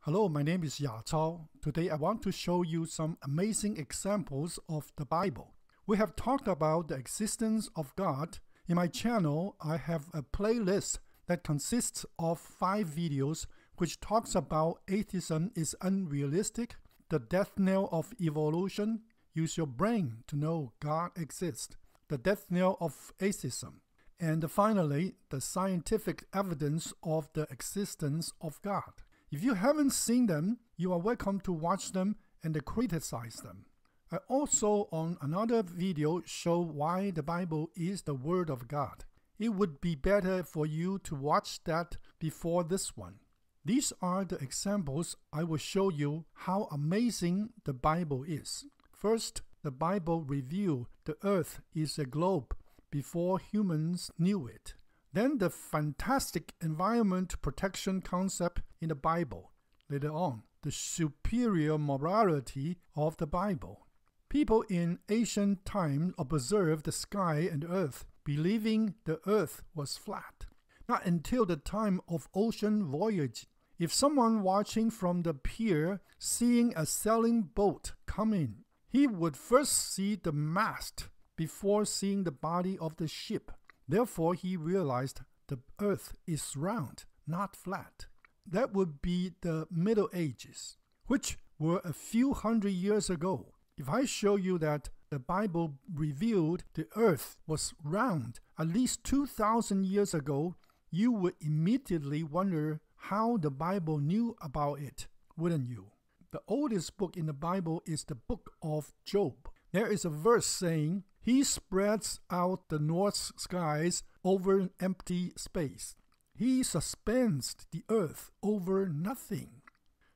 Hello, my name is Ya Chao. Today I want to show you some amazing examples of the Bible. We have talked about the existence of God. In my channel, I have a playlist that consists of 5 videos which talks about atheism is unrealistic, the death knell of evolution, use your brain to know God exists, the death knell of atheism, and finally, the scientific evidence of the existence of God. If you haven't seen them, you are welcome to watch them and criticize them. I also on another video show why the Bible is the Word of God. It would be better for you to watch that before this one. These are the examples I will show you how amazing the Bible is. First, the Bible revealed the earth is a globe before humans knew it. Then the fantastic environment protection concept in the Bible. Later on, the superior morality of the Bible. People in ancient times observed the sky and earth, believing the earth was flat. Not until the time of ocean voyage. If someone watching from the pier seeing a sailing boat come in, he would first see the mast before seeing the body of the ship. Therefore, he realized the earth is round, not flat. That would be the Middle Ages, which were a few hundred years ago. If I show you that the Bible revealed the earth was round at least 2,000 years ago, you would immediately wonder how the Bible knew about it, wouldn't you? The oldest book in the Bible is the book of Job. There is a verse saying, He spreads out the north skies over empty space. He suspends the earth over nothing.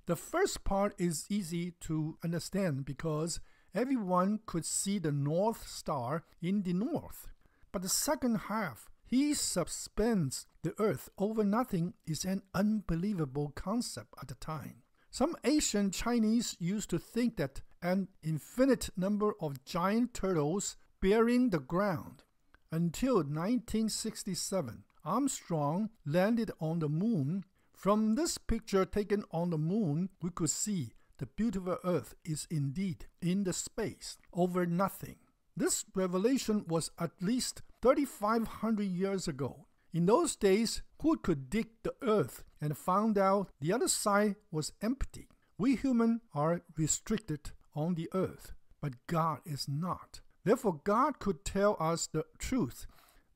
The first part is easy to understand because everyone could see the North Star in the north. But the second half, He suspends the earth over nothing, is an unbelievable concept at the time. Some ancient Chinese used to think that an infinite number of giant turtles bearing the ground. Until 1967, Armstrong landed on the moon. From this picture taken on the moon, we could see the beautiful earth is indeed in the space over nothing. This revelation was at least 3,500 years ago. In those days, who could dig the earth and found out the other side was empty? We humans are restricted on the earth, but God is not. Therefore, God could tell us the truth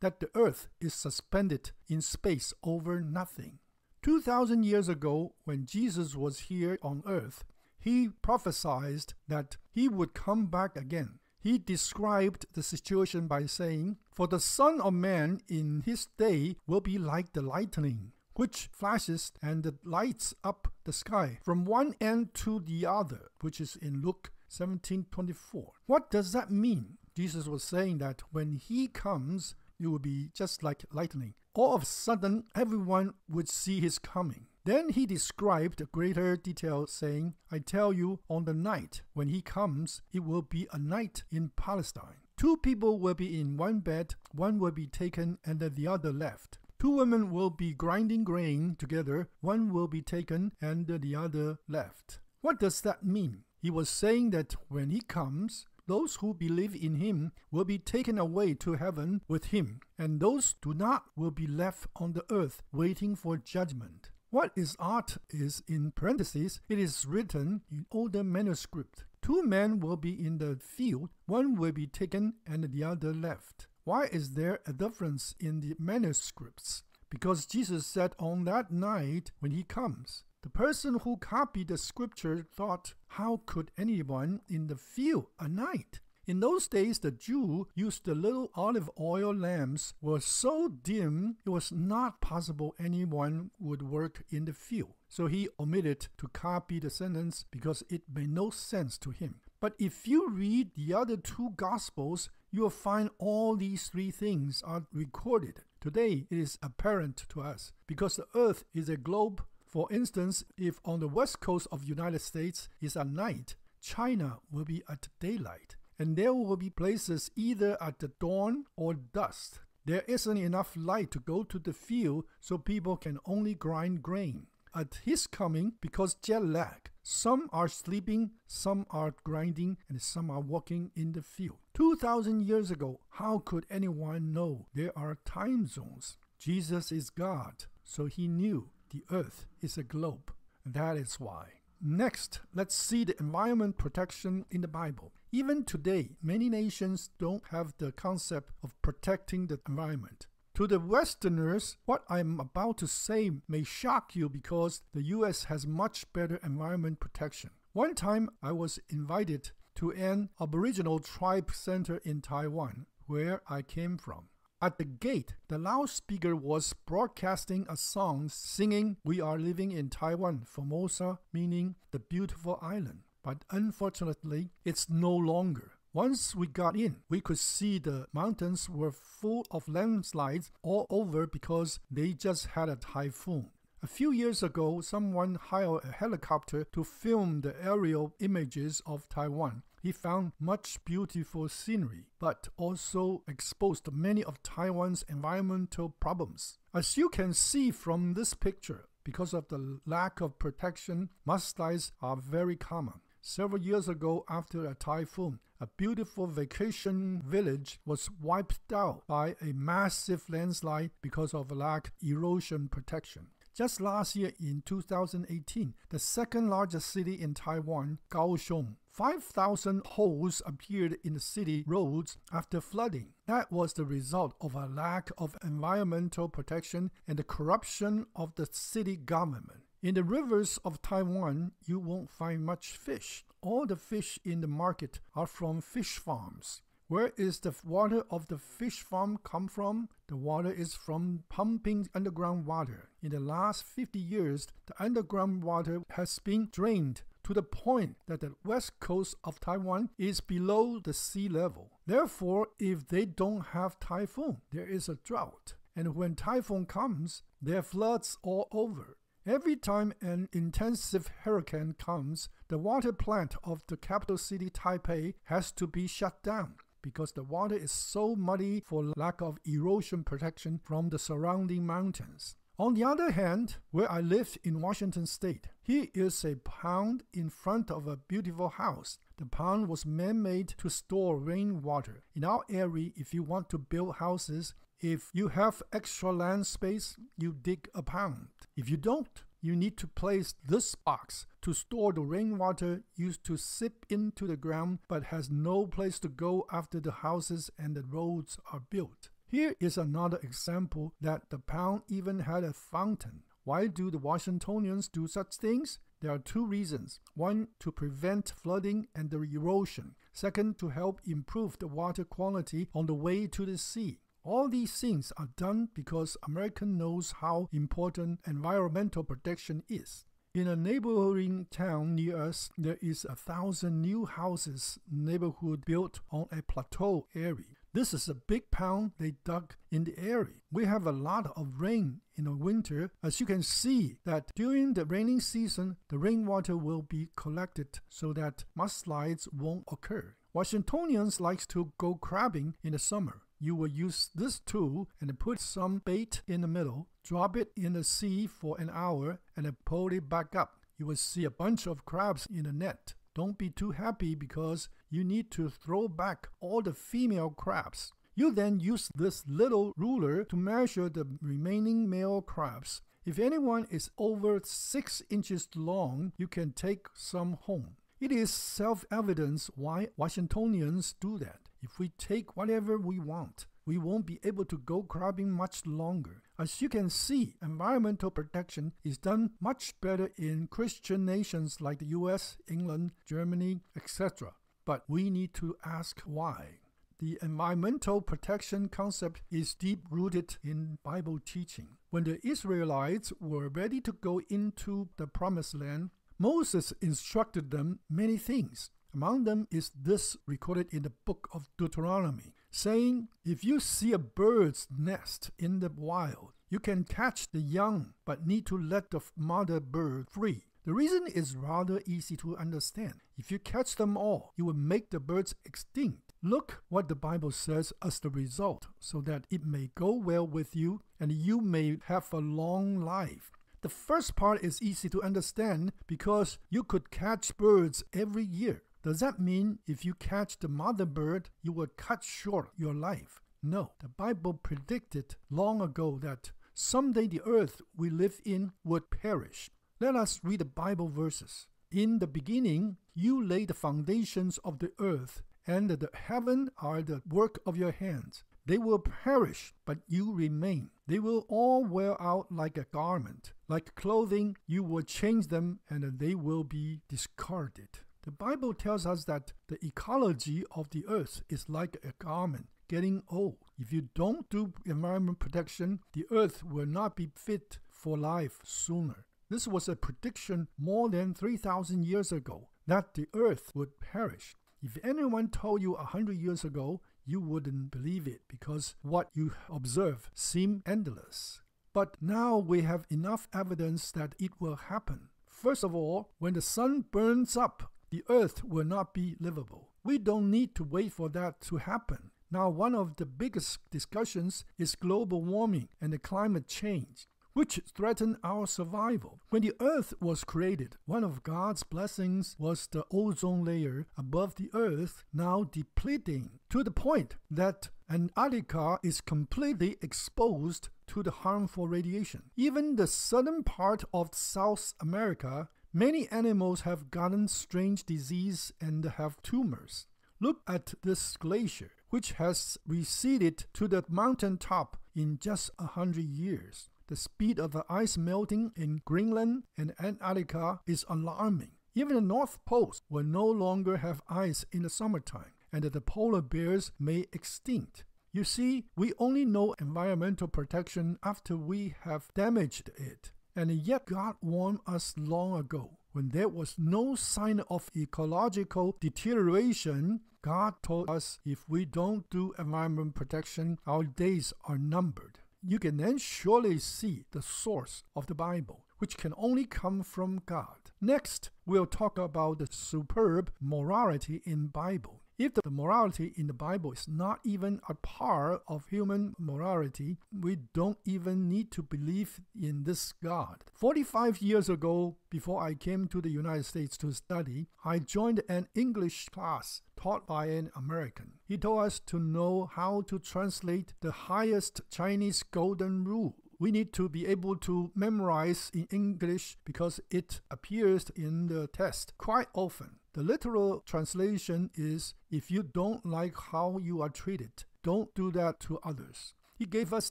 that the earth is suspended in space over nothing. 2,000 years ago, when Jesus was here on earth, He prophesied that He would come back again. He described the situation by saying, For the Son of Man in His day will be like the lightning, which flashes and lights up the sky from one end to the other, which is in Luke 17:24. What does that mean? Jesus was saying that when He comes, it will be just like lightning. All of a sudden, everyone would see His coming. Then He described greater detail, saying, I tell you, on the night when He comes, it will be a night in Palestine. 2 people will be in one bed, one will be taken and the other left. 2 women will be grinding grain together, one will be taken and the other left. What does that mean? He was saying that when He comes, those who believe in Him will be taken away to heaven with Him, and those who do not will be left on the earth waiting for judgment. What is art is in parentheses, it is written in older manuscript. 2 men will be in the field, one will be taken and the other left. Why is there a difference in the manuscripts? Because Jesus said on that night when He comes. The person who copied the scripture thought, how could anyone in the field at night? In those days, the Jew used the little olive oil lamps were so dim, it was not possible anyone would work in the field. So He omitted to copy the sentence because it made no sense to Him. But if you read the other 2 Gospels, you will find all these 3 things are recorded. Today, it is apparent to us because the earth is a globe. For instance, if on the west coast of the United States is at night, China will be at daylight. And there will be places either at the dawn or dusk. There isn't enough light to go to the field, so people can only grind grain. at his coming because jet lag. Some are sleeping, some are grinding, and some are walking in the field. 2,000 years ago, how could anyone know there are time zones? Jesus is God, so he knew the earth is a globe. That is why. Next, let's see the environment protection in the Bible. Even today, many nations don't have the concept of protecting the environment. To the Westerners, what I'm about to say may shock you because the US has much better environment protection. One time, I was invited to an Aboriginal tribe center in Taiwan, where I came from. At the gate, the loudspeaker was broadcasting a song singing, "We are living in Taiwan, Formosa," meaning the beautiful island. But unfortunately, it's no longer. Once we got in, we could see the mountains were full of landslides all over because they just had a typhoon. A few years ago, someone hired a helicopter to film the aerial images of Taiwan. He found much beautiful scenery, but also exposed many of Taiwan's environmental problems. As you can see from this picture, because of the lack of protection, mudslides are very common. Several years ago, after a typhoon, a beautiful vacation village was wiped out by a massive landslide because of lack of erosion protection. Just last year in 2018, the second largest city in Taiwan, Kaohsiung, 5,000 holes appeared in the city roads after flooding. That was the result of a lack of environmental protection and the corruption of the city government. In the rivers of Taiwan, you won't find much fish. All the fish in the market are from fish farms. Where is the water of the fish farm come from? The water is from pumping underground water. In the last 50 years, the underground water has been drained to the point that the west coast of Taiwan is below the sea level. Therefore, if they don't have typhoon, there is a drought. And when typhoon comes, there are floods all over. Every time an intensive hurricane comes, the water plant of the capital city Taipei has to be shut down because the water is so muddy for lack of erosion protection from the surrounding mountains. On the other hand, where I live in Washington State, here is a pond in front of a beautiful house. The pond was man-made to store rainwater. In our area, if you want to build houses, if you have extra land space, you dig a pond. If you don't, you need to place this box to store the rainwater used to seep into the ground but has no place to go after the houses and the roads are built. Here is another example that the pond even had a fountain. Why do the Washingtonians do such things? There are two reasons. One, to prevent flooding and the erosion. Second, to help improve the water quality on the way to the sea. All these things are done because America knows how important environmental protection is. In a neighboring town near us, there is 1,000 new houses neighborhood built on a plateau area. This is a big pond they dug in the area. We have a lot of rain in the winter. As you can see that during the raining season, the rainwater will be collected so that mudslides won't occur. Washingtonians like to go crabbing in the summer. You will use this tool and put some bait in the middle, drop it in the sea for an hour, and then pull it back up. You will see a bunch of crabs in the net. Don't be too happy because you need to throw back all the female crabs. You then use this little ruler to measure the remaining male crabs. If anyone is over 6 inches long, you can take some home. It is self-evident why Washingtonians do that. If we take whatever we want, we won't be able to go crabbing much longer. As you can see, environmental protection is done much better in Christian nations like the US, England, Germany, etc. But we need to ask why. The environmental protection concept is deep-rooted in Bible teaching. When the Israelites were ready to go into the Promised Land, Moses instructed them many things. Among them is this recorded in the book of Deuteronomy, saying, if you see a bird's nest in the wild, you can catch the young, but need to let the mother bird free. The reason is rather easy to understand. If you catch them all, you will make the birds extinct. Look what the Bible says as the result, so that it may go well with you and you may have a long life. The first part is easy to understand because you could catch birds every year. Does that mean if you catch the mother bird, you will cut short your life? No, the Bible predicted long ago that someday the earth we live in would perish. Let us read the Bible verses. In the beginning, you laid the foundations of the earth, and the heaven are the work of your hands. They will perish, but you remain. They will all wear out like a garment. Like clothing, you will change them, and they will be discarded. The Bible tells us that the ecology of the earth is like a garment, getting old. If you don't do environment protection, the earth will not be fit for life sooner. This was a prediction more than 3,000 years ago, that the earth would perish. If anyone told you 100 years ago, you wouldn't believe it because what you observe seemed endless. But now we have enough evidence that it will happen. First of all, when the sun burns up, the earth will not be livable. We don't need to wait for that to happen. Now, one of the biggest discussions is global warming and the climate change, which threaten our survival. When the earth was created, one of God's blessings was the ozone layer above the earth now depleting to the point that Antarctica is completely exposed to the harmful radiation. Even the southern part of South America, many animals have gotten strange disease and have tumors. Look at this glacier, which has receded to the mountaintop in just 100 years. The speed of the ice melting in Greenland and Antarctica is alarming. Even the North Pole will no longer have ice in the summertime, and the polar bears may extinct. You see, we only know environmental protection after we have damaged it. And yet God warned us long ago. When there was no sign of ecological deterioration, God told us if we don't do environment protection, our days are numbered. You can then surely see the source of the Bible, which can only come from God. Next, we'll talk about the superb morality in the Bible. If the morality in the Bible is not even a part of human morality, we don't even need to believe in this God. 45 years ago, before I came to the United States to study, I joined an English class taught by an American. He told us to know how to translate the highest Chinese golden rule. We need to be able to memorize in English because it appears in the test quite often. The literal translation is, if you don't like how you are treated, don't do that to others. He gave us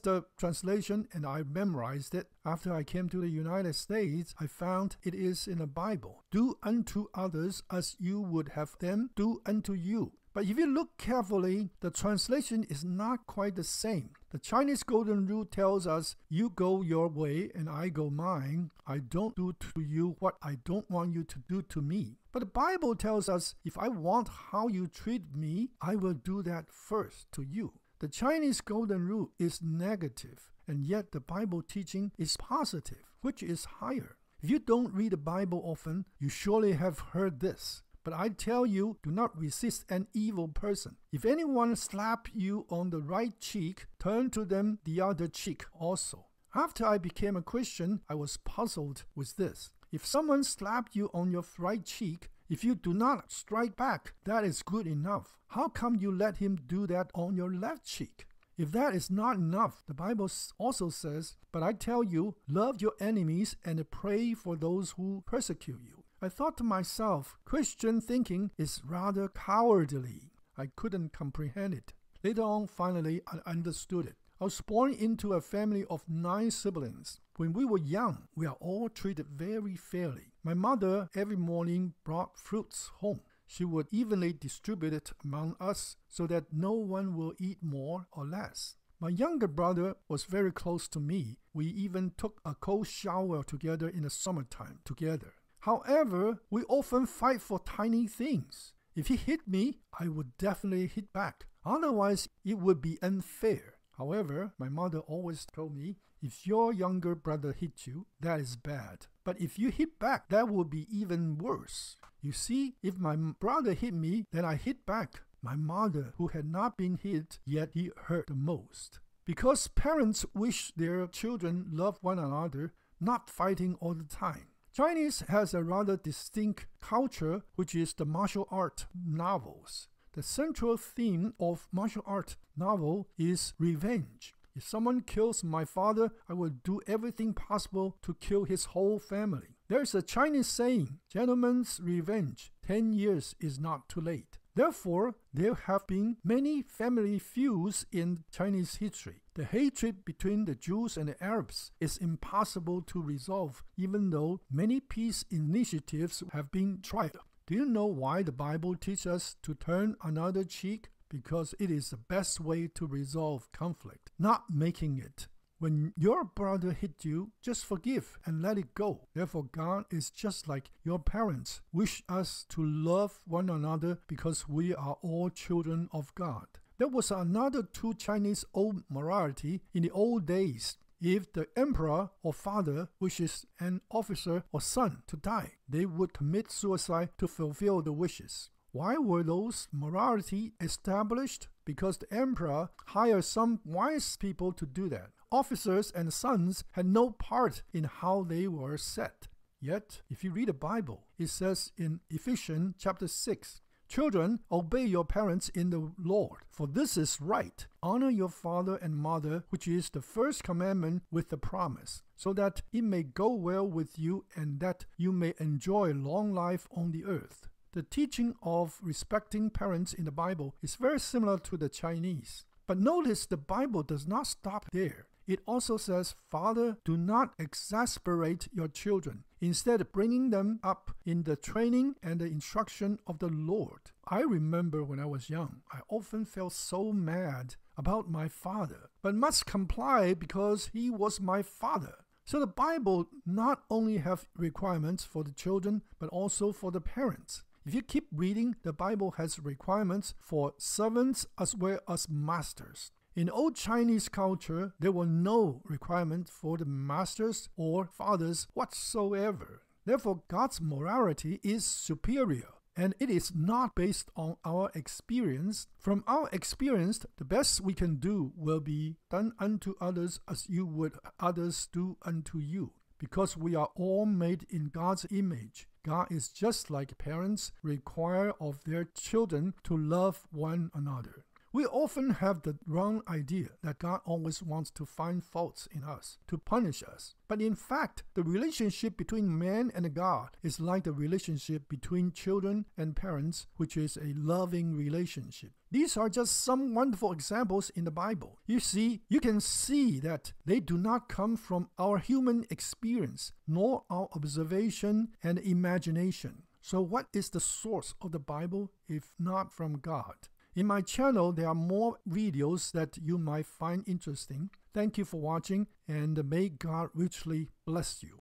the translation and I memorized it. After I came to the United States, I found it is in the Bible. Do unto others as you would have them do unto you. But if you look carefully, the translation is not quite the same. The Chinese golden rule tells us, you go your way and I go mine. I don't do to you what I don't want you to do to me. But the Bible tells us, if I want how you treat me, I will do that first to you. The Chinese golden rule is negative, and yet the Bible teaching is positive, which is higher. If you don't read the Bible often, you surely have heard this. But I tell you, do not resist an evil person. If anyone slap you on the right cheek, turn to them the other cheek also. After I became a Christian, I was puzzled with this. If someone slapped you on your right cheek, if you do not strike back, that is good enough. How come you let him do that on your left cheek? If that is not enough, the Bible also says, but I tell you, love your enemies and pray for those who persecute you. I thought to myself, Christian thinking is rather cowardly. I couldn't comprehend it. Later on, finally, I understood it. I was born into a family of 9 siblings. When we were young, we are all treated very fairly. My mother every morning brought fruits home. She would evenly distribute it among us so that no one will eat more or less. My younger brother was very close to me. We even took a cold shower together in the summertime together. However, we often fight for tiny things. If he hit me, I would definitely hit back. Otherwise, it would be unfair. However, my mother always told me, if your younger brother hit you, that is bad. But if you hit back, that would be even worse. You see, if my brother hit me, then I hit back. My mother, who had not been hit, yet he hurt the most. Because parents wish their children love one another, not fighting all the time. Chinese has a rather distinct culture, which is the martial art novels. The central theme of martial art novel is revenge. If someone kills my father, I will do everything possible to kill his whole family. There's a Chinese saying, gentleman's revenge, 10 years is not too late. Therefore, there have been many family feuds in Chinese history. The hatred between the Jews and the Arabs is impossible to resolve, even though many peace initiatives have been tried. Do you know why the Bible teaches us to turn another cheek? Because it is the best way to resolve conflict, not making it. When your brother hit you, just forgive and let it go. Therefore, God is just like your parents wish us to love one another because we are all children of God. There was another true Chinese old morality in the old days. If the emperor or father wishes an officer or son to die, they would commit suicide to fulfill the wishes. Why were those morality established? Because the emperor hired some wise people to do that. Officers and sons had no part in how they were set. Yet, if you read the Bible, it says in Ephesians chapter 6, "Children, obey your parents in the Lord, for this is right. Honor your father and mother, which is the first commandment with the promise, so that it may go well with you and that you may enjoy long life on the earth." The teaching of respecting parents in the Bible is very similar to the Chinese. But notice the Bible does not stop there. It also says, "Father, do not exasperate your children, instead bringing them up in the training and the instruction of the Lord." I remember when I was young, I often felt so mad about my father, but must comply because he was my father. So the Bible not only have requirements for the children, but also for the parents. If you keep reading, the Bible has requirements for servants as well as masters. In old Chinese culture, there were no requirements for the masters or fathers whatsoever. Therefore, God's morality is superior, and it is not based on our experience. From our experience, the best we can do will be done unto others as you would others do unto you. Because we are all made in God's image, God is just like parents require of their children to love one another. We often have the wrong idea that God always wants to find faults in us, to punish us. But in fact, the relationship between man and God is like the relationship between children and parents, which is a loving relationship. These are just some wonderful examples in the Bible. You can see that they do not come from our human experience, nor our observation and imagination. So what is the source of the Bible if not from God? In my channel, there are more videos that you might find interesting. Thank you for watching, and may God richly bless you.